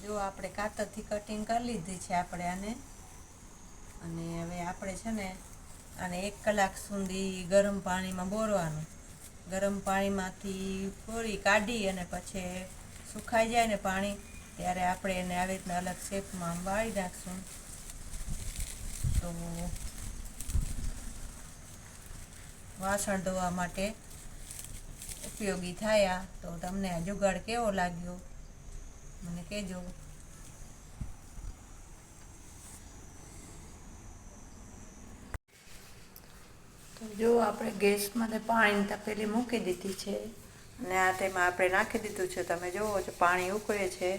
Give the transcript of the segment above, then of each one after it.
જો આપણે કાતરથી કટિંગ કરી લીધી છે આપણે આને, અને હવે આપણે છે ને આને 1 કલાક સુધી ગરમ પાણીમાં બોળવાનું. ગરમ પાણીમાંથી બોળી કાઢી અને પછી સુકાઈ જાય ને પાણી, ત્યારે આપણે એને આવી રીતના અલગ શેપમાં વાળી નાખશું. તો વાસણ ધોવા માટે ઉપયોગી થાય. તો તમને આ જુગાડ કેવો લાગ્યો મને કહેજો. તો જો આપણે ગેસમાં પાણી તપેલી મૂકી દીધી છે, અને આ તેમાં આપણે નાખી દીધું છે. તમે જુઓ છો પાણી ઉકળે છે.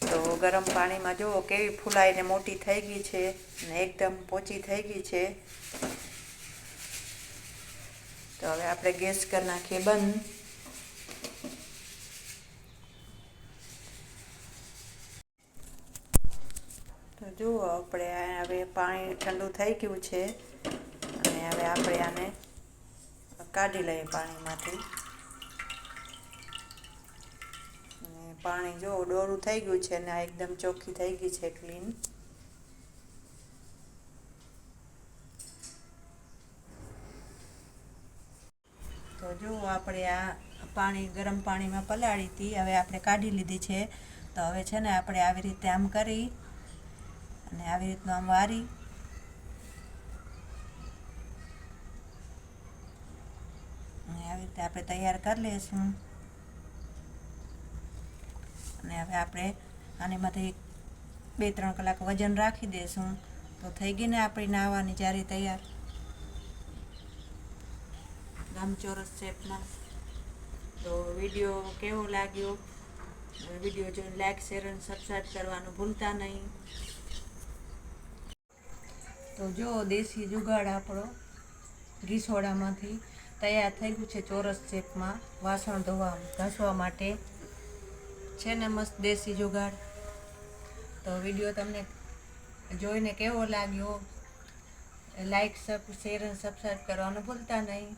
તો ગરમ પાણીમાં જુઓ કેવી ફૂલાઈને મોટી થઈ ગઈ છે અને એકદમ પોચી થઈ ગઈ છે. તો હવે આપણે ગેસ કરી નાખીએ બંધ. તો જુઓ આપણે હવે પાણી ઠંડુ થઈ ગયું છે, અને હવે આપણે આને કાઢી લઈએ પાણીમાંથી. અને પાણી જો ડોરું થઈ ગયું છે અને આ એકદમ ચોખ્ખી થઈ ગઈ છે, ક્લીન. તો જો આપણે આ પાણી ગરમ પાણીમાં પલાળી હતી, હવે આપણે કાઢી લીધી છે. તો હવે છે ને આપણે આવી રીતે આમ કરી અને આવી રીતનું આમ વારી અને આવી રીતે આપણે તૈયાર કરી લઈશું. અને હવે આપણે આનેમાંથી 2-3 કલાક વજન રાખી દઈશું. તો થઈ ગઈ ને આપણી નાહવાની જારી તૈયાર, લંબચોરસ શેપમાં. તો વિડીયો કેવો લાગ્યો? વિડીયો જોઈને લાઈક, શેર અને સબસ્ક્રાઈબ કરવાનું ભૂલતા નહીં. તો જો દેશી જુગાડ આપણો ઘીસોડામાંથી તૈયાર થઈ ગયું છે, ચોરસ શેપમાં. વાસણ ઘસવા માટે છે ને મસ્ત દેશી જુગાડ. તો વિડીયો તમને જોઈને કેવો લાગ્યો? લાઈક, શેર અને સબસ્ક્રાઈબ કરવાનું ભૂલતા નહીં.